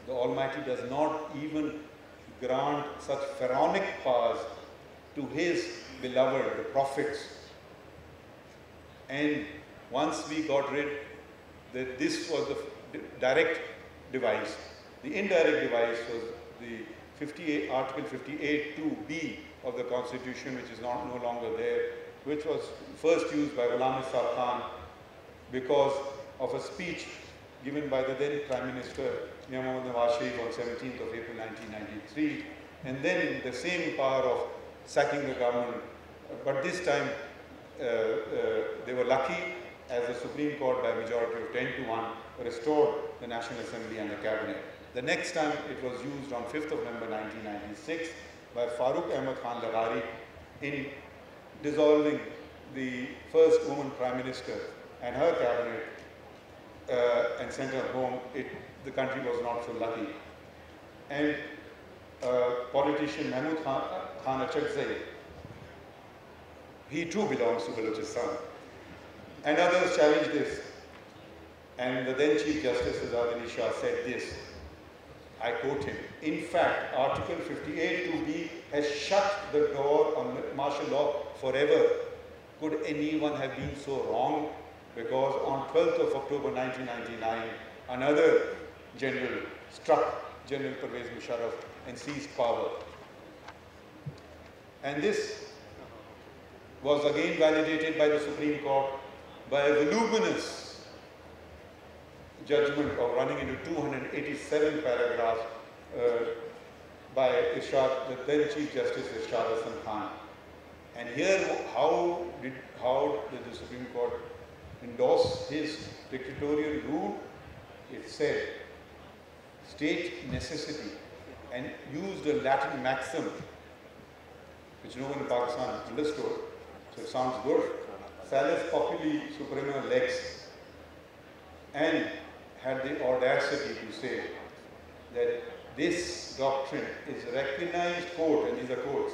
The Almighty does not even grant such pharaonic powers to His beloved, the prophets. And once we got rid, that this was the direct device. The indirect device was the Article 58(2)(b) of the Constitution, which is no longer there, which was first used by Ghulam Ishaq Khan because of a speech given by the then Prime Minister Mir Mohammad Nawaz Sharif on 17th of April 1993, and then the same power of sacking the government. But this time they were lucky, as the Supreme Court by a majority of 10-1 restored the National Assembly and the Cabinet. The next time it was used on 5th of November 1996 by Farooq Ahmad Khan Laghari in dissolving the first woman Prime Minister and her Cabinet and sent her home. The country was not so lucky. And politician Mahmood Khan Achakzai, he too belongs to Balochistan. And others challenged this. And the then Chief Justice Azad Ali Shah said this, I quote him, in fact, Article 58(2)(b) has shut the door on martial law forever. Could anyone have been so wrong? Because on 12th of October 1999, another general struck General Pervez Musharraf and seized power. And this was again validated by the Supreme Court by a voluminous judgment of running into 287 paragraphs by the then Chief Justice Irshad Hasan Khan. And here, how did the Supreme Court endorse his dictatorial rule? It said, state necessity, and used a Latin maxim, which no one in Pakistan understood, so it sounds good. Salus populi suprema lex, and had the audacity to say that this doctrine is recognized, quote, and these are quotes,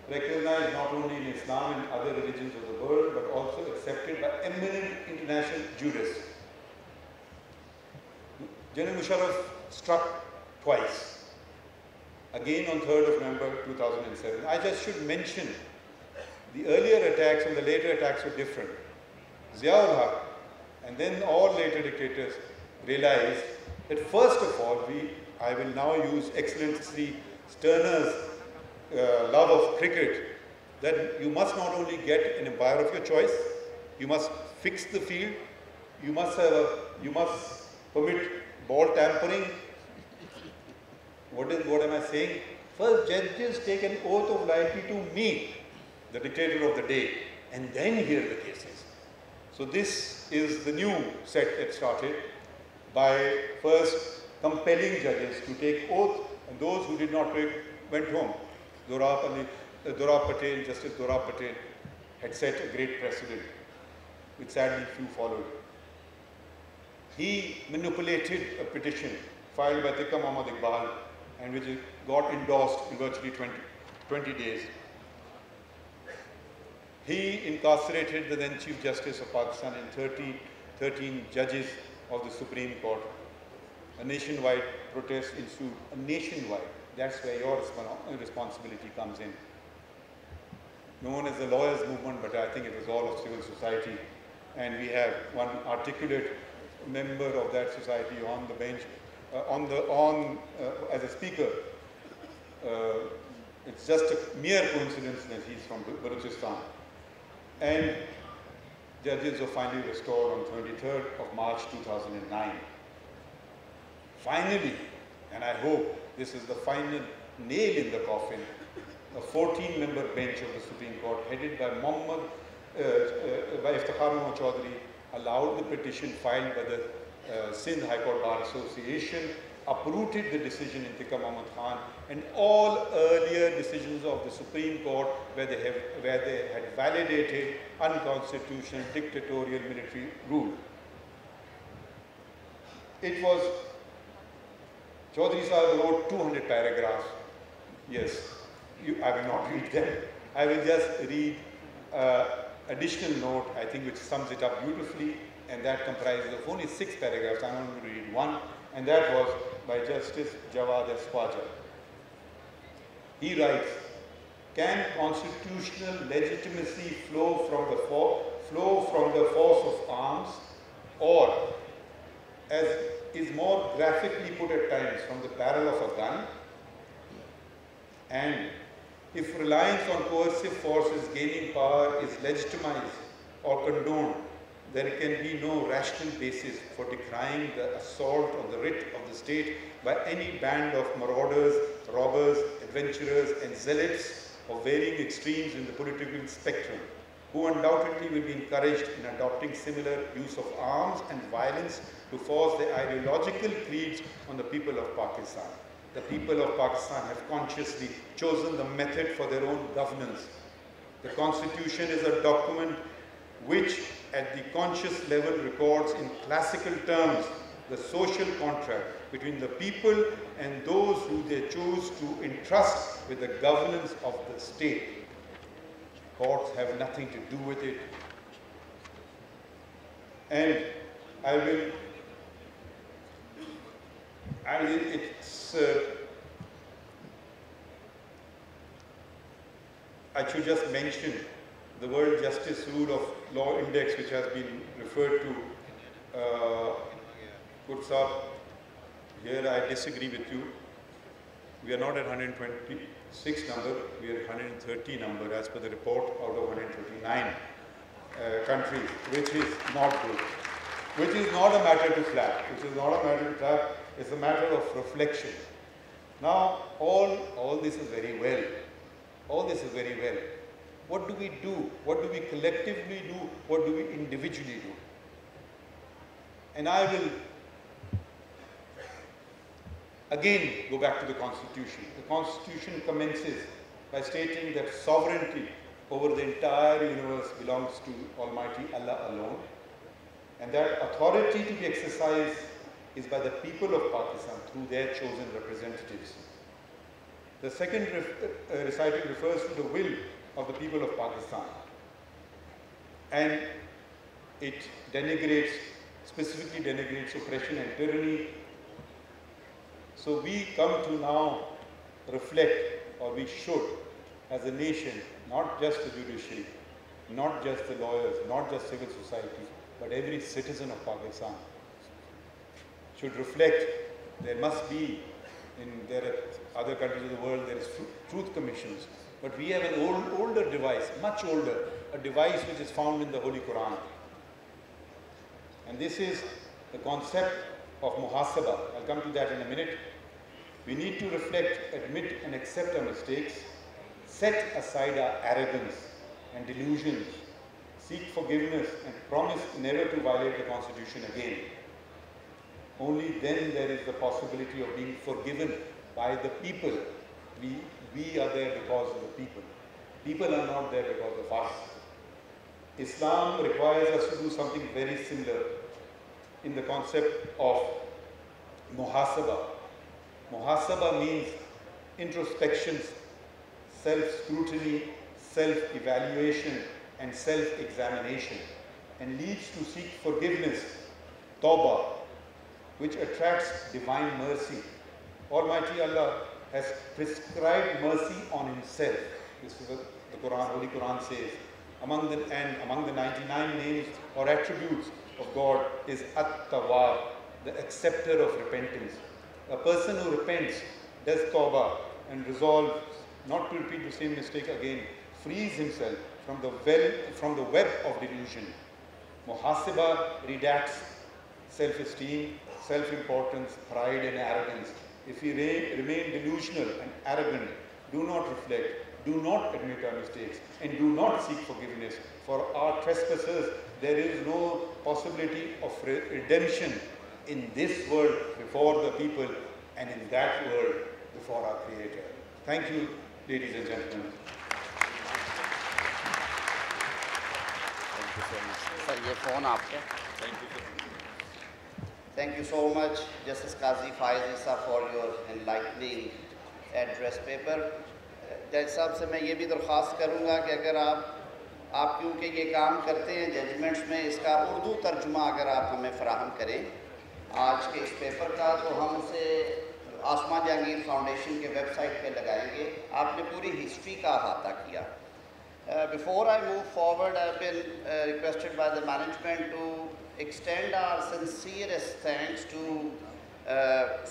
recognized not only in Islam and other religions of the world, but also accepted by eminent international jurists. General Musharraf struck twice, again on 3rd of November 2007. I just should mention the earlier attacks and the later attacks were different. Ziaul Haq and then all later dictators realized that first of all, I will now use Excellency Stirner's love of cricket, that you must not only get an umpire of your choice, you must fix the field, you must permit ball tampering. What am I saying? First, judges take an oath of loyalty to me, the dictator of the day, and then hear the cases. So this is the new set that started by first compelling judges to take oath, and those who did not take went home. Justice Dorab Patel had set a great precedent, which sadly few followed. He manipulated a petition filed by Tikka Muhammad Iqbal, and which got endorsed in virtually 20 days. He incarcerated the then Chief Justice of Pakistan and 13 judges of the Supreme Court. A nationwide protest ensued. Nationwide. That's where your responsibility comes in. Known as the lawyers' movement, but I think it was all of civil society. And we have one articulate member of that society on the bench, as a speaker. It's just a mere coincidence that he's from Balochistan. And judges were finally restored on 23rd of March 2009. Finally, and I hope this is the final nail in the coffin, a 14-member bench of the Supreme Court, headed by Iftikhar Muhammad Chaudhary, allowed the petition filed by the Sindh High Court Bar Association, uprooted the decision in Tikka Muhammad Khan, and all earlier decisions of the Supreme Court where they had validated unconstitutional dictatorial military rule. It was, Chaudhary Sahib wrote 200 paragraphs. Yes, I will not read them. I will just read additional note, I think, which sums it up beautifully, and that comprises of only 6 paragraphs. I'm only going to read one. and that was by Justice Jawad S. Khwaja. He writes, can constitutional legitimacy flow from the force of arms, or, as is more graphically put at times, from the barrel of a gun? And if reliance on coercive forces gaining power is legitimized or condoned, there can be no rational basis for decrying the assault on the writ of the state by any band of marauders, robbers, adventurers, and zealots of varying extremes in the political spectrum, who undoubtedly will be encouraged in adopting similar use of arms and violence to force their ideological creeds on the people of Pakistan. The people of Pakistan have consciously chosen the method for their own governance. The Constitution is a document which, at the conscious level, records in classical terms the social contract between the people and those who they choose to entrust with the governance of the state. Courts have nothing to do with it. And I should just mention the World Justice Rule of Law Index, which has been referred to, puts up, here I disagree with you. We are not at 126 number, we are at 130 number as per the report out of 139 countries, which is not good. Which is not a matter to flap, it's a matter of reflection. Now, all this is very well. All this is very well. What do we do? What do we collectively do? What do we individually do? And I will again go back to the Constitution. The Constitution commences by stating that sovereignty over the entire universe belongs to Almighty Allah alone, and that authority to be exercised is by the people of Pakistan through their chosen representatives. The second recital refers to the will of the people of Pakistan, and it specifically denigrates oppression and tyranny. So we come to now reflect, or we should, as a nation, not just the judiciary, not just the lawyers, not just civil society, but every citizen of Pakistan should reflect. There must be, there are other countries of the world, there is truth commissions, but we have an older device, much older, a device which is found in the Holy Quran. And this is the concept of muhasaba. I'll come to that in a minute. We need to reflect, admit and accept our mistakes, set aside our arrogance and delusions, seek forgiveness and promise never to violate the Constitution again. Only then there is the possibility of being forgiven by the people. We are there because of the people. People are not there because of us. Islam requires us to do something very similar in the concept of muhasaba. Muhasaba means introspection, self-scrutiny, self-evaluation, and self-examination, and leads to seek forgiveness, tawbah, which attracts divine mercy. Almighty Allah has prescribed mercy on Himself. This is what the Quran, Holy Quran says. Among the 99 names or attributes of God is At-Tawwab, the acceptor of repentance. A person who repents, does tawbah, and resolves not to repeat the same mistake again, frees himself from the web of delusion. Muhasaba redacts self-esteem, self-importance, pride and arrogance. If we remain delusional and arrogant, do not reflect, do not admit our mistakes, and do not seek forgiveness for our trespasses, there is no possibility of redemption in this world before the people, and in that world before our Creator. Thank you, ladies and gentlemen. Thank you so much. Sir, ये phone आपका. Thank you, sir. Thank you so much, Justice Qazi Faiz Issa, for your enlightening address paper. जज साहब से मैं ये भी दरख्वास्त करूँगा कि अगर आप क्योंकि ये काम करते हैं जजमेंट्स में, इसका उर्दू तर्जुमा अगर आप हमें फ़राहम करें آج کے اس پیپر کا تو ہم اسے آسمان جہانگیر فاؤنڈیشن کے ویب سائٹ پہ لگائیں گے. آپ نے پوری ہسٹری کا احاطہ کیا. Before I move forward, I've been requested by the management to extend our sincerest thanks to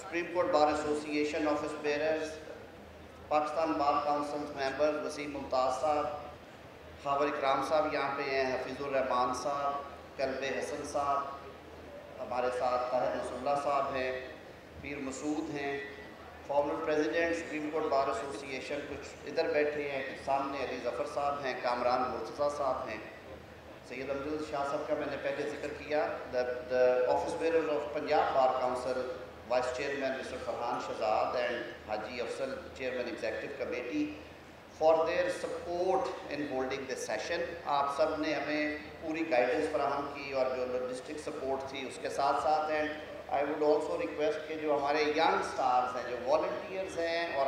Supreme Court Bar Association office bearers, Pakistan Bar Council's members, Wasim Mumtaz صاحب, خاور اکرام صاحب یہاں پہ ہیں, حفیظ الرحمان صاحب, کلب حسن صاحب, ہمارے ساتھ طاہر نصر اللہ صاحب ہیں, پیر مسعود ہیں, former president supreme court bar association کچھ ادھر بیٹھے ہیں, سامنے علی ظفر صاحب ہیں, کامران مرتضیٰ صاحب ہیں, سید امجد شاہ صاحب کا میں نے پہلے ذکر کیا, the office bearers of Punjab Bar Council, Vice Chairman Mr. Farhan Shahzad and Haji Afsal, Chairman Executive Committee, for their support in holding this session. آپ سب نے ہمیں پوری گائیڈنس فراہم کی اور جو لوجسٹک سپورٹ تھی اس کے ساتھ ساتھ. And I would also request کہ جو ہمارے ینگ سٹارز ہیں, جو والنٹیئرز ہیں اور